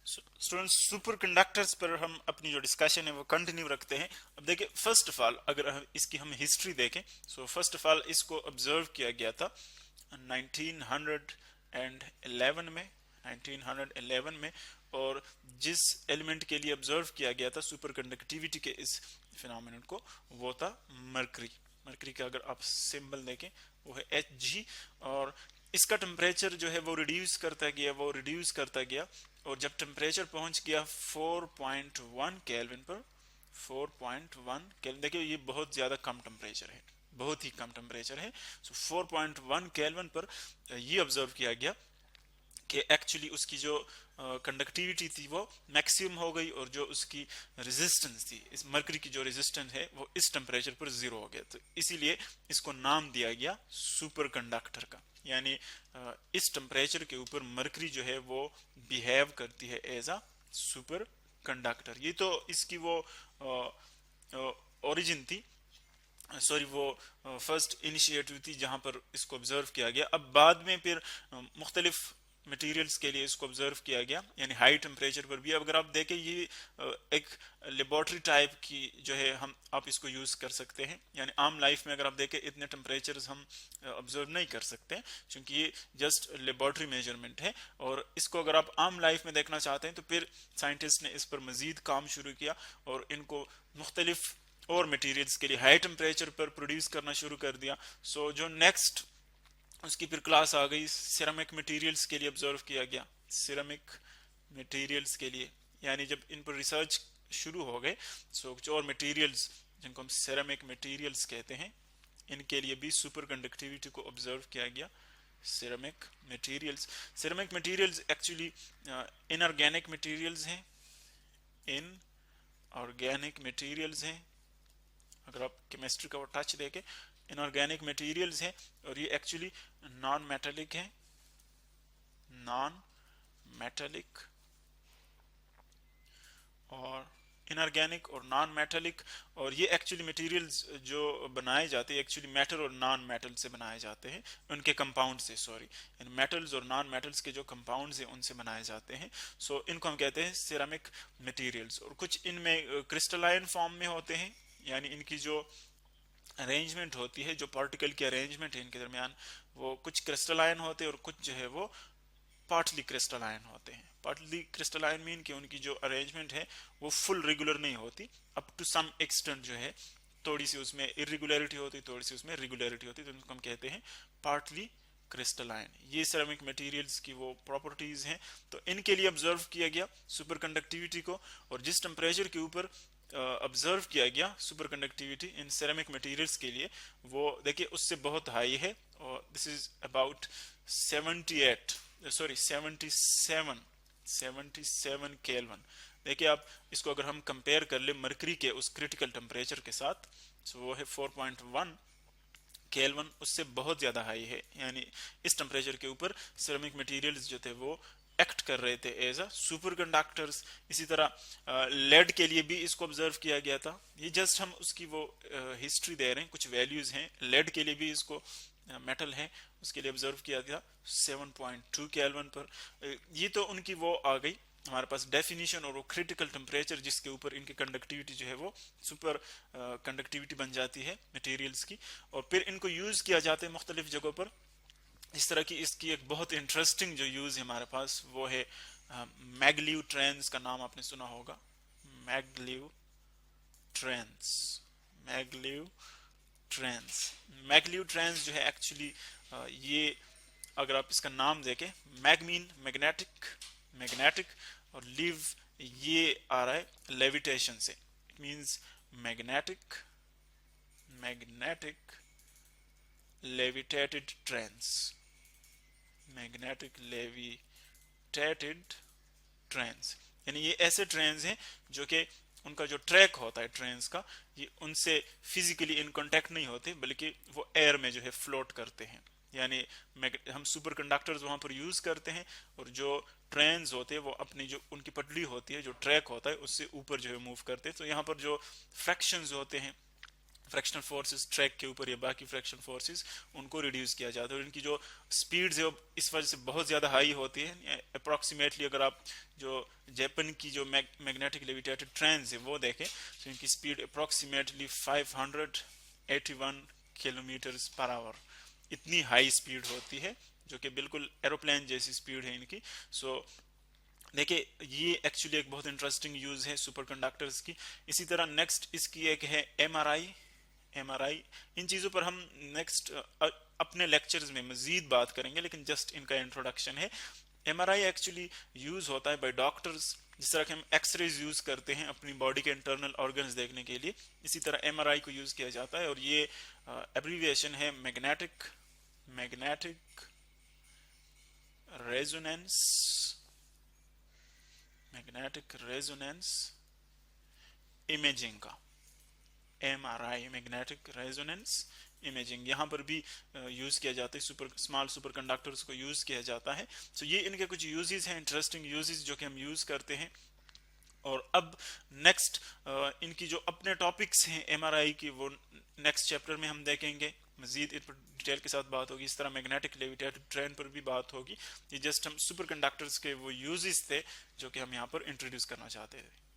Students, super conductors पर हम अपनी जो डिस्कशन है वो कंटिन्यू रखते हैं। अब देखिए, फर्स्ट ऑफ ऑल अगर इसकी हम हिस्ट्री देखें, सो फर्स्ट ऑफ ऑल इसको ऑब्जर्व किया गया था 1911 में 1911 में। और जिस एलिमेंट के लिए ऑब्जर्व किया गया था सुपर कंडक्टिविटी के इस फिनोमेनन को, वो था मरकरी। मरकरी का अगर आप सिंबल देखें वो है Hg। और इसका टेम्परेचर जो है वो रिड्यूस करता गया। और जब टेम्परेचर पहुंच गया 4.1 केल्विन पर, 4.1 केल्विन, देखिए ये बहुत ज़्यादा कम टेम्परेचर है, बहुत ही कम टेम्परेचर है। सो 4.1 केल्विन पर ये ऑब्जर्व किया गया कि एक्चुअली उसकी जो कंडक्टिविटी थी वो मैक्सिमम हो गई, और जो उसकी रेजिस्टेंस थी, इस मरकरी की जो रेजिस्टेंस है वो इस टेम्परेचर पर जीरो हो गया। तो इसीलिए इसको नाम दिया गया सुपर कंडक्टर का। यानी इस टेम्परेचर के ऊपर मरकरी जो है वो बिहेव करती है एज अ सुपर कंडक्टर। ये तो इसकी वो ओरिजिन थी, सॉरी वो फर्स्ट इनिशिएटिव थी जहां पर इसको ऑब्जर्व किया गया। अब बाद में फिर मुख्तलिफ मटेरियल्स के लिए इसको ऑब्जर्व किया गया, यानी हाई टेम्परेचर पर भी। अगर आप देखें, ये एक लेबोरेटरी टाइप की जो है, हम आप इसको यूज कर सकते हैं। यानी आम लाइफ में अगर आप देखें इतने टेम्परेचर्स हम ऑब्जर्व नहीं कर सकते, क्योंकि ये जस्ट लेबोरेटरी मेजरमेंट है। और इसको अगर आप आम लाइफ में देखना चाहते हैं तो फिर साइंटिस्ट ने इस पर मजीद काम शुरू किया और इनको मुख्तलिफ और मटेरियल्स के लिए हाई टेम्परेचर पर प्रोड्यूस करना शुरू कर दिया। सो जो नेक्स्ट उसकी फिर क्लास आ गई सिरेमिक मटेरियल्स के लिए ऑब्जर्व किया गया। सिरेमिक मटेरियल्स के लिए, यानी जब इन पर रिसर्च शुरू हो गए, सो कुछ और मटेरियल्स जिनको हम सिरेमिक मटेरियल्स कहते हैं, इनके लिए भी सुपर कंडक्टिविटी को ऑब्जर्व किया गया। Ceramic materials actually inorganic materials हैं, इनऑर्गेनिक मटेरियल्स हैं। अगर आप केमिस्ट्री का वो टच देखें, इनऑर्गेनिक मटेरियल्स हैं, और ये एक्चुअली नॉन मेटेलिक हैं, नॉन मेटेलिक। और इनऑर्गेनिक और नॉन मेटेलिक, और ये एक्चुअली मटेरियल्स जो बनाए जाते हैं एक्चुअली मेटल और नॉन मेटल से बनाए जाते हैं, उनके कंपाउंड से, सॉरी, इन मेटल्स और नॉन मेटल्स के जो कंपाउंड्स हैं उनसे बनाए जाते हैं। सो इनको हम कहते हैं सिरेमिक मटेरियल्स। और कुछ इनमें क्रिस्टलाइन फॉर्म में होते हैं, यानी इनकी जो अरेंजमेंट होती है, जो पार्टिकल की अरेंजमेंट है इनके दरमियान, वो कुछ क्रिस्टलाइन होते हैं और कुछ जो है वो पार्टली क्रिस्टलाइन होते हैं। पार्टली क्रिस्टलाइन मीन कि उनकी जो अरेंजमेंट है वो फुल रेगुलर नहीं होती, अप टू सम एक्सटेंट जो है थोड़ी सी उसमें इरेगुलरिटी होती, थोड़ी सी उसमें रेगुलरिटी होती, तो उनको हम कहते हैं पार्टली क्रिस्टलाइन। ये सिरेमिक मटेरियल्स की वो प्रॉपर्टीज हैं। तो इनके लिए ऑब्जर्व किया गया सुपर कंडक्टिविटी को, और जिस टेम्परेचर के ऊपर ऑब्जर्व किया गया सुपर कंडक्टिविटी इन सिरेमिक मटेरियल्स के लिए, वो देखिए उससे बहुत हाई है। और this is about 78, sorry 77 kelvin. देखिए आप इसको अगर हम कंपेयर कर ले मरकरी के उस क्रिटिकल टेम्परेचर के साथ, तो वो है 4.1 केल्विन, उससे बहुत ज़्यादा हाई है। यानी इस टेम्परेचर के ऊपर सिरेमिक मटेरियल्स जो थे वो एक्ट कर रहे थे एज अ सुपर कंडक्टर्स। इसी तरह लेड के लिए भी इसको ऑब्जर्व किया गया था। ये जस्ट हम उसकी वो हिस्ट्री दे रहे हैं, कुछ वैल्यूज हैं। लेड के लिए भी इसको मेटल है, उसके लिए ऑब्जर्व किया गया 7.2 केल्विन पर। ये तो उनकी वो आ गई हमारे पास डेफिनेशन, और वो क्रिटिकल टेम्परेचर जिसके ऊपर इनकी कंडक्टिविटी जो है वो सुपर कंडक्टिविटी बन जाती है मटेरियल्स की। और फिर इनको यूज किया जाता है मुख्तलिफ जगहों पर। इस तरह की इसकी एक बहुत इंटरेस्टिंग जो यूज है हमारे पास वो है मैगलीव ट्रेंस का नाम आपने सुना होगा। Maglev trains, maglev trains, maglev trains जो है एक्चुअली ये अगर आप इसका नाम देखें, मैग मीन मैग्नेटिक, मैग्नेटिक, और लिव ये आ रहा है लेविटेशन से। It means magnetic, magnetic levitated trains, magnetic levitated trains. यानी ये ऐसे ट्रेन्स हैं जो कि उनका जो ट्रैक होता है ट्रेन्स का, ये उनसे फिजिकली इन कांटेक्ट नहीं होते, बल्कि वो एयर में जो है फ्लोट करते हैं। यानी हम सुपर कंडक्टर्स वहां पर यूज करते हैं, और जो ट्रेन्स होते हैं वो अपनी जो उनकी पटरी होती है, जो ट्रैक होता है, उससे ऊपर जो है मूव करते हैं। तो यहाँ पर जो फ्रैक्शंस होते हैं फ्रैक्शनल फोर्सेस ट्रैक के ऊपर या बाकी फ्रैक्शनल फोर्सेस उनको रिड्यूस किया जाता है, और इनकी जो स्पीड है वो इस वजह से बहुत ज़्यादा हाई होती है। अप्रॉक्सीमेटली अगर आप जो जापान की जो मैग्नेटिक लेविटेटेड ट्रेन है वो देखें तो इनकी speed approximately 581 kilometre per hour, इतनी हाई स्पीड होती है, जो कि बिल्कुल एरोप्लेन जैसी स्पीड है इनकी। सो देखिए ये एक्चुअली एक बहुत इंटरेस्टिंग यूज है सुपर कंडक्टर्स की। इसी तरह नेक्स्ट इसकी एक है एमआरआई। एमआरआई, इन चीज़ों पर हम नेक्स्ट अपने लेक्चर्स में मजीद बात करेंगे, लेकिन जस्ट इनका इंट्रोडक्शन है। एमआरआई एक्चुअली यूज होता है बाय डॉक्टर्स, जिस तरह के हम एक्सरेज यूज करते हैं अपनी बॉडी के इंटरनल ऑर्गन्स देखने के लिए, इसी तरह एमआरआई को यूज किया जाता है। और ये एब्रीविएशन है magnetic resonance magnetic resonance imaging का। एमआरआई, मैग्नेटिक रेजोनेंस इमेजिंग, यहाँ पर भी यूज किया जाता है, स्मॉल सुपर कंडक्टर्स को यूज किया जाता है। सो ये इनके कुछ यूजेस हैं, इंटरेस्टिंग यूजेस जो कि हम यूज करते हैं। और अब नेक्स्ट इनकी जो अपने टॉपिक्स हैं एमआरआई की, वो नेक्स्ट चैप्टर में हम देखेंगे, मजीद इन पर डिटेल के साथ बात होगी। इस तरह मैग्नेटिक लेविटेटेड ट्रेन पर भी बात होगी। ये जस्ट हम सुपर कंडक्टर्स के वो यूजेस थे जो कि हम यहाँ पर इंट्रोड्यूस करना चाहते थे।